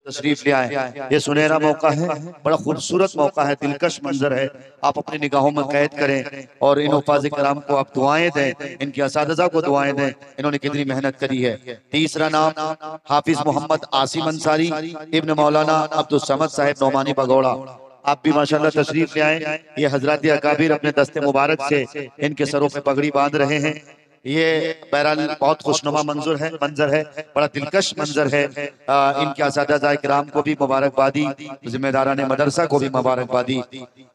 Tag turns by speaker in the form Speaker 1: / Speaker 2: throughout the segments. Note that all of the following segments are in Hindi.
Speaker 1: तशरीफ ले आए। ये सुनहरा मौका है, बड़ा खूबसूरत मौका है, दिलकश मंजर है। आप अपनी निगाहों में कैद करें और इन उफाज़ किराम को आप दुआएं दें, इनके असातिज़ा को दुआएं दें, इन्होंने कितनी मेहनत करी है। तीसरा नाम हाफिज मोहम्मद आसिम अंसारी इब्न मौलाना अब्दुल समद साहिब नौमानी बगौड़ा। आप भी माशाल्लाह तशरीफ ले आए। ये हजरत अकाबिर अपने दस्ते मुबारक से इनके सरों पे पगड़ी बांध रहे हैं। ये बहरहाल बहुत खुशनुमा मंजर है, बड़ा दिलकश मंजर है। इनके असातिज़ा किराम को भी मुबारकबादी, जिम्मेदारान मदरसा को भी मुबारकबादी।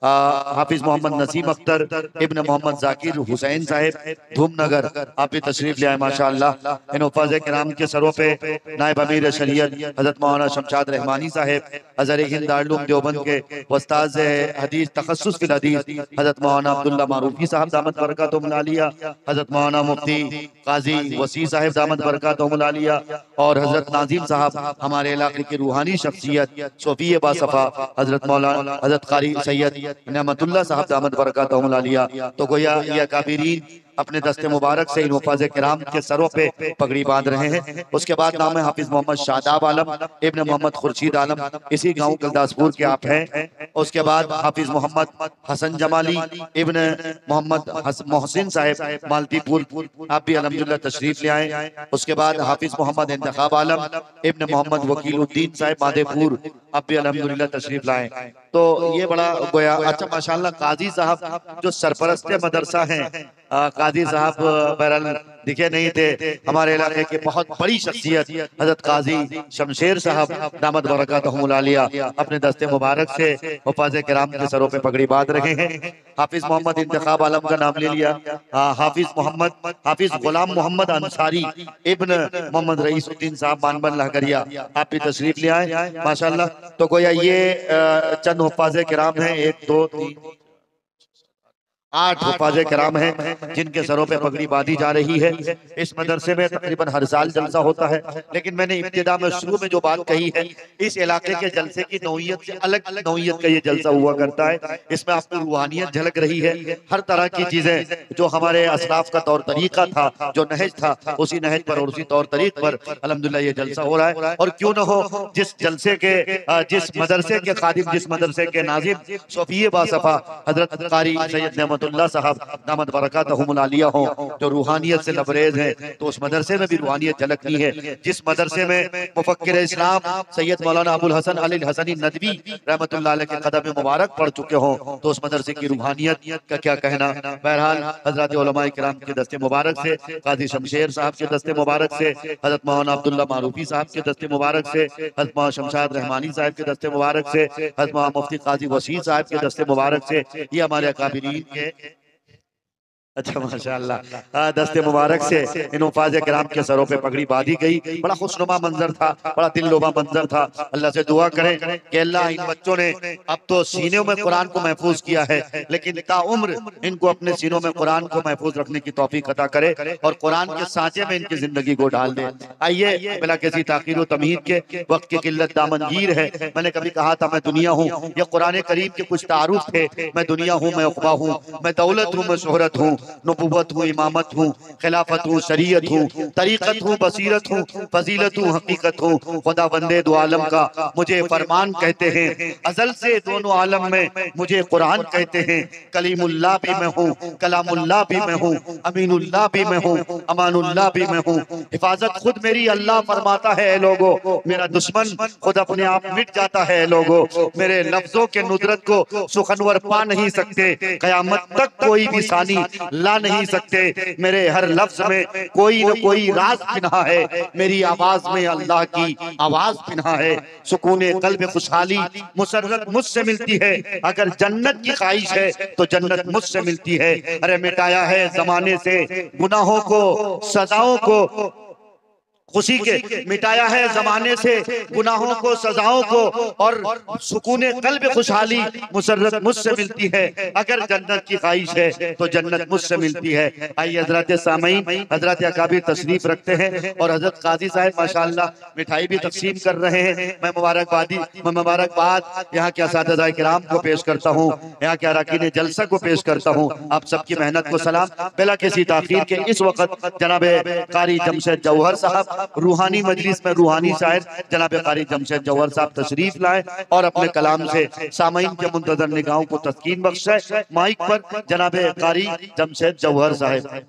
Speaker 1: हाफिज मोहम्मद नसीम अख्तर इब्न मोहम्मद जाकिर हुसैन साहिब धूमनगर, आप भी तशरीफ ले आए माशाअल्लाह। इन उफाज़ किराम के सरों पे नायब अमीर शरीयत हजरत मौलाना शमशाद रहमानी साहिब अज़हर हिंद दारुल देवबंद के उस्ताद हदीस तखस्सुस फिल हदीस हजरत मौलाना अब्दुल्ला मारूफी साहब दामत बरकातुहुम आलिया, हजरत मौलाना मुफ्ती काजी वसी साहिब दामत बरकातुहुम आलिया और हजरत नाजिम साहब हमारे इलाके की रूहानी शख्सियत सोफी बासफा हजरत मौलाना हजरत कारी सैयद नेमतुल्लाह साहब दामत बरकातुहुम आलिया। तो गोया ये काबिरीन अपने दस्ते मुबारक से इन उफाज़ किराम के सरों पे पगड़ी बांध रहे हैं। उसके बाद नाम है हाफिज मोहम्मद शादाब आलम इब्न मोहम्मद खुर्शीद आलम, इसी गांव गुरदासपुर के आप हैं। उसके बाद हाफिज मोहम्मद हसन जमाली इब्न मोहम्मद मोहसिन साहिब मालतीपुर, आप भी अल्हम्दुलिल्लाह तशरीफ ले आए। उसके बाद हाफिज मोहम्मद इंतखाब आलम इब्न मोहम्मद वकीलुद्दीन साहिब मादेपुर, आप भी अल्हम्दुलिल्लाह तशरीफ लाए। तो ये बड़ा गोया अच्छा माशाल्लाह। काजी साहब जो सरपरस्त मदरसा हैं, काजी साहब बहरहाल दिखे नहीं थे, हमारे इलाके के बहुत बड़ी शख्सियत हजरत काजी शमशेर साहब दामत बरकातुहुम आलिया अपने दस्ते मुबारक से हुफ़ाज़ किराम के सरों पे पगड़ी बांध रहे हैं। हाफिज मोहम्मद इंतखाब आलम का नाम ले लिया, हाफिज गुलाम मोहम्मद अंसारी इब्न मोहम्मद रईसुद्दीन साहब मानबन लहकरिया, आप भी तशरीफ ले आए माशाल्लाह। तो गोया ये चंद हुफ़ाज़ किराम हैं, 1 2 3 8 हुफ़ाज़ किराम हैं जिनके सरों पे पगड़ी बांधी जा रही है। इस मदरसे में तकरीबन हर साल जलसा होता है, लेकिन मैंने इब्तिदा में शुरू में जो बात कही है, इस इलाके के जलसे की नौइयत से अलग नौइयत का ये जलसा हुआ करता है। इसमें आपको रूहानियत झलक रही है, हर तरह की चीजें जो हमारे असलाफ का तौर तरीका था, जो नहज था, उसी नहज पर और उसी तौर तरीक पर अल्हम्दुलिल्लाह ये जलसा हो रहा है। और क्यों न हो, जिस जलसे के जिस मदरसे के खादिम, जिस मदरसे के नाजिम सोफी बासफा हजरत कारी सैयद नेमतुल्लाह साहब दामत बरकातुहुम आलिया हो, जो रूहानियत से लबरेज है, तो उस मदरसे में भी रूहानियत झलकनी है। जिस मदरसे में मुफक्किर इस्लाम सैयद मौलाना अबुल हसन अली हसनी नदवी रहमतुल्लाह अलैह के कदम मुबारक पढ़ चुके हो, तो उस मदरसे की रूहानियत का क्या कहना। बहरहाल हजरत उलमा किराम के दस्ते मुबारक से, काजी शमशेर साहब के दस्ते मुबारक से, हजरत मौलाना अब्दुल्ला मारूफी साहब के दस्ते मुबारक से, हजरत मौलाना शमशाद रहमानी साहब के दस्ते मुबारक से, हजरत मौलाना मुफ्ती काजी वसी साहब के दस्ते मुबारक से, ये हमारे अकाबिरीन के अच्छा माशाअल्लाह दस्ते मुबारक से इन उफाज़ किराम के सरों पे पगड़ी बांधी गई। बड़ा खुशनुमा मंजर था, बड़ा दिललोबा मंजर था। अल्लाह से दुआ करें कि अल्लाह इन बच्चों ने अब तो सीनों में कुरान को महफूज किया है, लेकिन ताउम्र इनको अपने सीनों में कुरान को महफूज रखने की तौफीक अता करे और कुरान के सांचे में इनकी जिंदगी को डाल दे। आइए बिला किसी ताखीर व तमहीद के, वक्त की किल्लत दामनगीर है। मैंने कभी कहा था मैं दुनिया हूँ, ये कुरान करीम के कुछ तारुफ थे। मैं दुनिया हूँ, मैं उक़बा हूँ, मैं दौलत हूँ, मैं शोहरत हूँ, नबुव्वत हूँ, इमामत हूँ, खिलाफत हूँ, शरीयत हूँ, तरीक़त हूँ, बसीरत हूँ, फजीलत हूँ, हकीकत हूँ। खुदा बंदे दो आलम का मुझे फरमान कहते हैं, अज़ल से दोनों आलम में मुझे कुरान कहते हैं। कलीमुल्लाह भी मैं हूँ, कलामुल्लाह भी मैं हूँ, अमीनुल्लाह भी मैं हूँ, अमानुल्लाह भी मैं हूँ। हिफाजत खुद मेरी अल्लाह फरमाता है लोगो, मेरा दुश्मन खुद अपने आप मिट जाता है लोगो। मेरे लफ्जों के नुदरत को सुखनवर पा नहीं सकते, कयामत तक कोई भी सानी ला नहीं सकते। मेरे हर लफ्ज में कोई न कोई राज पिन्हा है, मेरी आवाज में अल्लाह की आवाज पिन्हा है। सुकूने कल्ब खुशहाली मुसर्रत मुझसे मिलती है, अगर जन्नत की ख्वाहिश है तो जन्नत मुझसे मिलती है। अरे मिटाया है जमाने से गुनाहों को, सजाओं को, खुशी के मिटाया है जमाने से गुनाहों को, सजाओं को, और सुकूने कल्ब खुशहाली मुसर्रत मुझसे मिलती है। अगर जन्नत की ख्वाहिश है तो जन्नत मुझसे मिलती है। आइए हजरत सामईन, हजरत अकाबिर तशरीफ रखते हैं और हजरत काजी साहब माशाअल्लाह मिठाई भी तकसीम कर रहे हैं। मैं मुबारकबाद यहाँ के असातिज़ा किराम को पेश करता हूँ, यहाँ के अरकान जलसा को पेश करता हूँ। आप सबकी मेहनत को सलाम। बिला किसी ताखीर के इस वक्त जनाब कारी जमशेद जौहर साहब रूहानी मजलिस में रूहानी शायर जनाब कारी जमशेद जौहर साहब तशरीफ लाए और अपने कलाम से सामईन के मुंतजर निगाहों को तस्कीन बख्शे। माइक पर जनाब कारी जमशेद जौहर साहब।